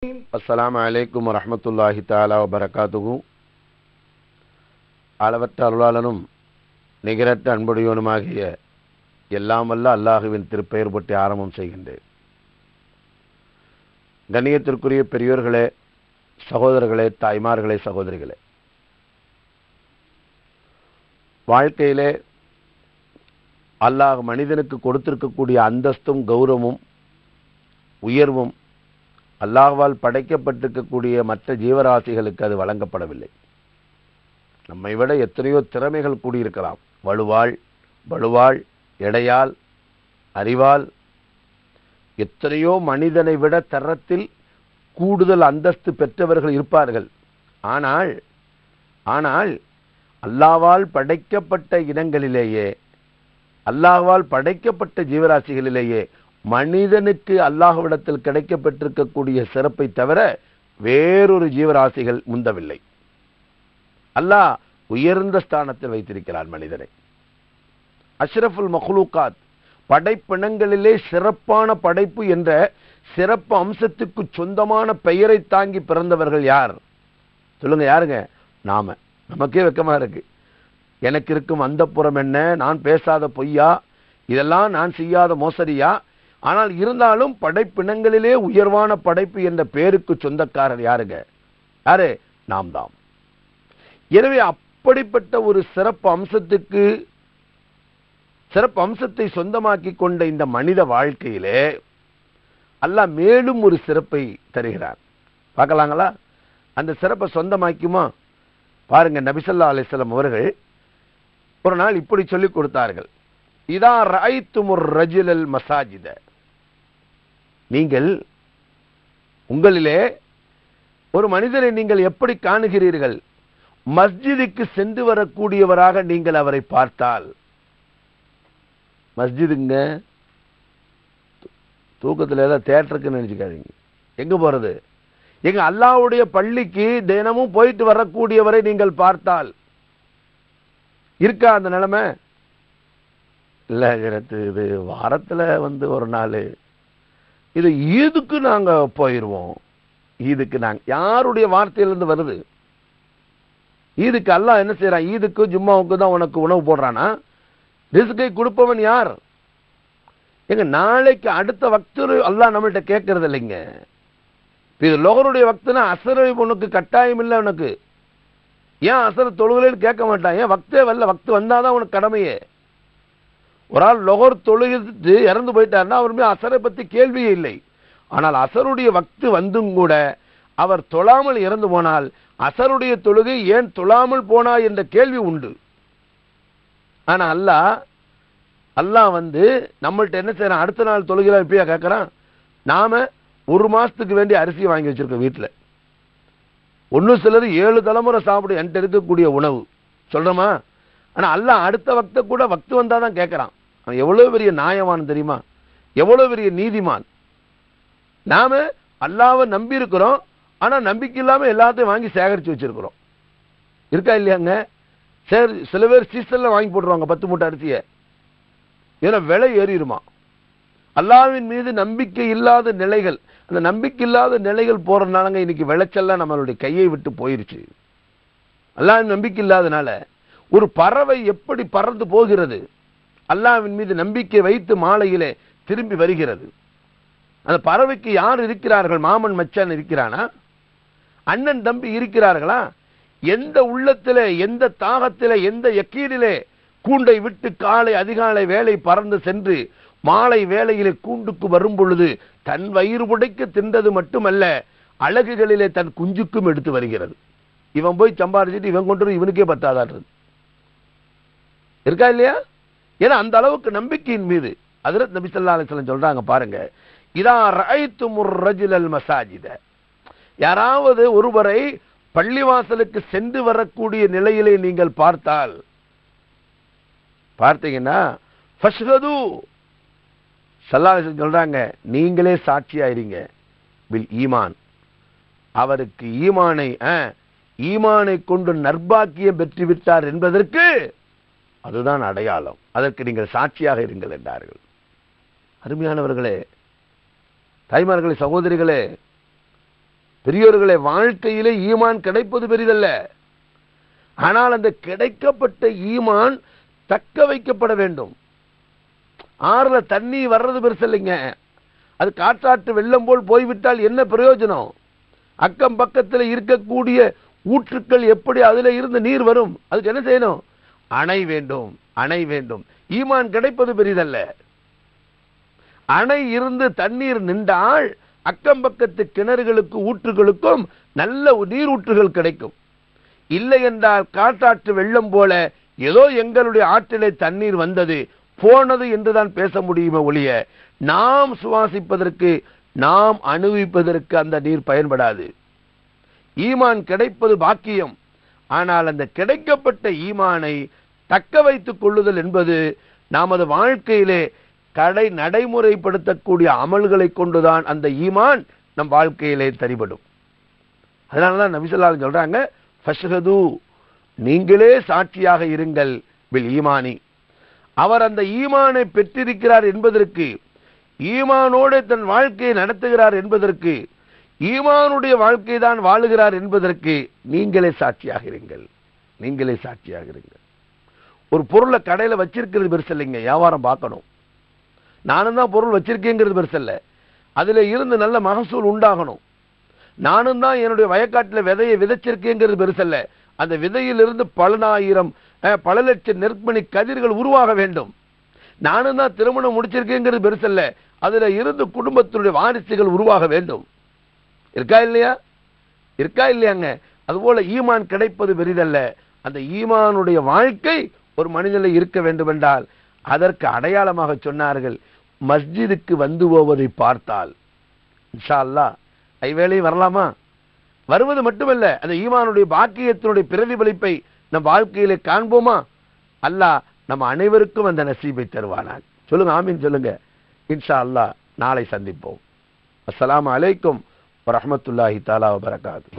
அஸ்ஸலாமு அலைக்கும் வரஹ்மத்துல்லாஹி தஆலா வபரகாத்துஹு. அளவற்ற அருளாளனும் நிகரற்ற அன்புடையோனுமாகிய எல்லாம் வல்ல அல்லாஹுவின் திருப்பெயர் பற்றி ஆரம்பம் செய்கின்றேன். கண்ணியத்திற்குரிய பெரியோர்களே, சகோதரர்களே, தாய்மார்களே, சகோதரிகளே, வாழ்க்கையிலே அல்லாஹ் மனிதனுக்கு கொடுத்திருக்கக்கூடிய அந்தஸ்தும் கௌரவமும் உயர்வும் அல்லாஹ்வால் படைக்கப்பட்டிருக்கக்கூடிய மற்ற ஜீவராசிகளுக்கு அது வழங்கப்படவில்லை. நம்மை விட எத்தனையோ திறமைகள் கூடியிருக்கலாம். வலுவாள், எடையால், அறிவால், எத்தனையோ மனிதனை விட தரத்தில் கூடுதல் அந்தஸ்து பெற்றவர்கள் இருப்பார்கள். ஆனால் அல்லாஹ்வால் படைக்கப்பட்ட இனங்களிலேயே, அல்லாஹ்வால் படைக்கப்பட்ட ஜீவராசிகளிலேயே மனிதனுக்கு அல்லாஹ்விடத்தில் கிடைக்கப்பட்டிருக்கக்கூடிய சிறப்பை தவிர வேறொரு ஜீவராசிகள் முந்தவில்லை. அல்லாஹ் உயர்ந்த ஸ்தானத்தில் வைத்திருக்கிறான் மனிதனை. அஷ்ரஃபுல் மக்லூகாத், படைப்பினங்களிலே சிறப்பான படைப்பு என்ற சிறப்பு அம்சத்துக்கு சொந்தமான பெயரை தாங்கி பிறந்தவர்கள் யார் சொல்லுங்க? யாருங்க? நாம. நமக்கே வெக்கமா இருக்கு. எனக்கு இருக்கும் அந்தப்புறம் என்ன, நான் பேசாத பொய்யா, இதெல்லாம் நான் செய்யாத மோசடியா? ஆனால் இருந்தாலும் படைப்பினங்களிலே உயர்வான படைப்பு என்ற பேருக்கு சொந்தக்காரர் யாருங்க? யாரு? நாம் தான். எனவே அப்படிப்பட்ட ஒரு சிறப்பு அம்சத்தை சொந்தமாக்கி கொண்ட இந்த மனித வாழ்க்கையிலே அல்லாஹ் மேலும் ஒரு சிறப்பை தருகிறார். பார்க்கலாங்களா? அந்த சிறப்பை சொந்தமாக்குமா? பாருங்க, நபி ஸல்லல்லாஹு அலைஹி வஸல்லம் அவர்கள் ஒரு நாள் இப்படி சொல்லிக் கொடுத்தார்கள். இதா ரஅய்துமுர் ரஜுலல் மசாஜித, நீங்கள் உங்களிலே ஒரு மனிதரை நீங்கள் எப்படி காணுகிறீர்கள்? மஸ்ஜிதுக்கு சென்று வரக்கூடியவராக நீங்கள் அவரை பார்த்தால். மஸ்ஜிதுங்க, தூக்கத்தில் ஏதாவது தேட்டருக்குன்னு நினைச்சுக்காதீங்க. எங்க போறது? எங்க அல்லாஹ்வுடைய பள்ளிக்கு தினமும் போயிட்டு வரக்கூடியவரை நீங்கள் பார்த்தால் இருக்கா அந்த நிலைமை? இல்லை, இது வாரத்தில் ஒரு நாள், இது ஈதுக்கு நாங்க போயிடுவோம். ஈதுக்கு நாங்க, யாருடைய வார்த்தையிலிருந்து வருது? ஈதுக்கு அல்லாஹ் என்ன செய்யறான்? ஈதுக்கு ஜும்மாவுக்கு தான் உனக்கு உணவு போடுறானா? ரிஸ்கை கொடுப்பவன் யார்? எங்க நாளைக்கு அடுத்த வக்து அல்லாஹ் நம்மள்கிட்ட கேட்கறது இல்லைங்க. இது லோகருடைய வக்துனா அசரை உனக்கு கட்டாயம் இல்லை. உனக்கு ஏன் அசர் தொழுகலைன்னு கேட்க மாட்டான். ஏன் வக்தே வரல? வக்து வந்தாதான் உனக்கு கடமையே. ஒரு ஆள் லொகர் தொழுகிட்டு இறந்து போயிட்டார்னா அவருமே அசரை பற்றி கேள்வியே இல்லை. ஆனால் அசருடைய வக்து வந்தும் கூட அவர் தொழாமல் இறந்து போனால் அசருடைய தொழுகை ஏன் தொழாமல் போனா என்ற கேள்வி உண்டு. ஆனால் அல்லாஹ் நம்மள்ட்ட என்ன செய்யறான்? அடுத்த நாள் தொழுகிறா இப்பயா கேட்கறான். நாம ஒரு மாசத்துக்கு வேண்டிய அரிசியை வாங்கி வச்சிருக்கோம் வீட்டில். ஒன்னும் சிலர் 7 தலைமுறை சாப்பிடு என்கிட்ட இருக்கக்கூடிய உணவு சொல்றோமா? ஆனா அல்லாஹ் அடுத்த வக்த கூட வக்து வந்தாதான் கேட்கறான். அவன் எவ்வளவு பெரிய நியாயவான் தெரியுமா? எவ்வளவு பெரிய நீதிமான். நாம அல்லாஹ்வை நம்பி இருக்கிறோம், ஆனா நம்பிக்கை இல்லாம எல்லாத்தையும் வாங்கி சேகரிச்சு வச்சிருக்கிறோம். இருக்கா இல்லையாங்க? சரி, சில பேர் சீசன்ல வாங்கி போட்டுருவாங்க 10 மூட்டை அரிசியை. ஏன்னா விலை ஏறிடுமா. அல்லாஹ்வின் மீது நம்பிக்கை இல்லாத நிலைகள், அந்த நம்பிக்கை இல்லாத நிலைகள் போறதுனாலங்க இன்னைக்கு விளைச்சல்லாம் நம்மளுடைய கையை விட்டு போயிருச்சு. அல்லாஹ்வின் நம்பிக்கை இல்லாதனால ஒரு பறவை எப்படி பறந்து போகிறது? அல்லாஹ்வின் மீது நம்பிக்கை வைத்து மாலையிலே திரும்பி வருகிறது. அந்த பறவைக்கு யார் இருக்கிறார்கள்? மாமன் மச்சான் இருக்கிறானா? அண்ணன் தம்பி இருக்கிறார்களா? எந்த உள்ளத்திலே, எந்த தாகத்திலே, எந்த யக்கீனிலே கூண்டை விட்டு காலை அதிகாலை வேலை பறந்து சென்று மாலை வேளையிலே கூண்டுக்கு வரும் பொழுது தன் வயிறு புடைக்க தின்றது மட்டுமல்ல, அழகுகளிலே தன் குஞ்சுக்கும் எடுத்து வருகிறது. இவன் போய் சம்பாதிச்சுட்டு இவன் கொண்டு இவனுக்கே பத்தாதான்றது இருக்கா இல்லையா? ஏன்னா அந்த அளவுக்கு நம்பிக்கையின் மீது ஹஜ்ரத் நபி ஸல்லல்லாஹு அலைஹி வஸல்லம் சொல்றாங்க. பாருங்க, இதா ரஅய்துமுர் ரஜுலல் மசாஜித, யாராவது ஒருவரை பள்ளிவாசலுக்கு சென்று வரக்கூடிய நிலையிலே நீங்கள் பார்த்தீங்கன்னா ஃபஷ்ஹது, ஸல்லல்லாஹு அலைஹி வஸல்லம் சொல்றாங்க, நீங்களே சாட்சியாயிருங்க. பில் ஈமான், அவருக்கு ஈமானை கொண்டு நற்பாக்கியம் பெற்றுவிட்டார் என்பதற்கு அதுதான் அடையாளம். அதற்கு நீங்கள் சாட்சியாக இருங்கள் என்றார்கள். அருமையானவர்களே, தாய்மார்களே, சகோதரிகளே, பெரியோர்களே, வாழ்க்கையிலே ஈமான் கிடைப்பது பெரிதல்ல. ஆனால் அந்த கிடைக்கப்பட்ட ஈமான் தக்க வைக்கப்பட வேண்டும். ஆறுல தண்ணி வர்றது பெருசு இல்லைங்க, அது காற்றாற்று வெள்ளம் போல் போய்விட்டால் என்ன பிரயோஜனம்? அக்கம் பக்கத்தில் இருக்கக்கூடிய ஊற்றுக்கள் எப்படி அதுல இருந்து நீர் வரும்? அதுக்கு என்ன செய்யணும்? அணை வேண்டும், அணை வேண்டும். ஈமான் கிடைப்பது பெரிதல்ல. அணை இருந்து தண்ணீர் நின்றால் அக்கம் பக்கத்து கிணறுகளுக்கு ஊற்றுகளுக்கும் நல்ல நீரூற்றுகள் கிடைக்கும். இல்லை என்றால் காற்றாற்று வெள்ளம் போல ஏதோ எங்களுடைய ஆற்றிலே தண்ணீர் வந்தது போனது என்றுதான் பேச முடியுமே ஒழிய, நாம் சுவாசிப்பதற்கு, நாம் அனுபவிப்பதற்கு அந்த நீர் பயன்படாது. ஈமான் கிடைப்பது பாக்கியம். ஆனால் அந்த கிடைக்கப்பட்ட ஈமானை தக்க வைத்துக் கொள்ளுதல் என்பது நமது வாழ்க்கையிலே நடைமுறைப்படுத்தக்கூடிய அமல்களை கொண்டுதான் அந்த ஈமான் நம் வாழ்க்கையிலே தரிபடும். அதனாலதான் நபி ஸல்லல்லாஹு அலைஹி வஸல்லம் சொல்றாங்க, ஃபஷ்ஹது, நீங்களே சாட்சியாக இருங்கள், பில் ஈமானி. அவர் அந்த ஈமானை பெற்றிருக்கிறார் என்பதற்கு, ஈமானோடு தன் வாழ்க்கையை நடத்துகிறார் என்பதற்கு, ஈமானுடைய வாழ்க்கை தான் வாழுகிறார் என்பதற்கு நீங்களே சாட்சியாக இருங்கள், நீங்களே சாட்சியாக இருங்கள். ஒரு பொருளை கடையில் வச்சிருக்கிறது பெருசு இல்லைங்க, வியாபாரம் பார்க்கணும். நானும் தான் பொருள் வச்சிருக்கேங்கிறது பெருசு இல்லை, அதுல இருந்து நல்ல மகசூல் உண்டாகணும். நானும் தான் என்னுடைய வயக்காட்டில் விதையை விதைச்சிருக்கேங்கிறது பெருசல்ல, அந்த விதையிலிருந்து பல லட்சம் நெற்மணி கதிர்கள் உருவாக வேண்டும். நானும் தான் திருமணம் முடிச்சிருக்கேங்கிறது பெருசல்ல, அதுல இருந்து குடும்பத்தினுடைய வாரிசுகள் உருவாக வேண்டும். இருக்கா இல்லையா? இருக்கா இல்லையாங்க? அதுபோல ஈமான் கிடைப்பது பெரிதல்ல. அந்த ஈமானுடைய வாழ்க்கை ஒரு மனிதனில் இருக்க வேண்டும் என்றால் அதற்கு அடையாளமாக சொன்னார்கள், மஸ்ஜிதுக்கு வந்து போவதை பார்த்தால் இன்ஷா அல்லாஹ் ஐவேளை வரலாமா? வருவது மட்டுமல்ல, அந்த ஈமானுடைய பாக்கியத்தினுடைய பிரதிபலிப்பை நம் வாழ்க்கையிலே காண்போமா? அல்லாஹ் நம்ம அனைவருக்கும் அந்த நசீபை தருவானாக. சொல்லுங்க, ஆமீன் சொல்லுங்க. இன்ஷா அல்லாஹ் நாளை சந்திப்போம். அஸ்ஸலாமு அலைக்கும் வரஹ்மத்துல்லாஹி தஆலா வபரகாத்துஹு.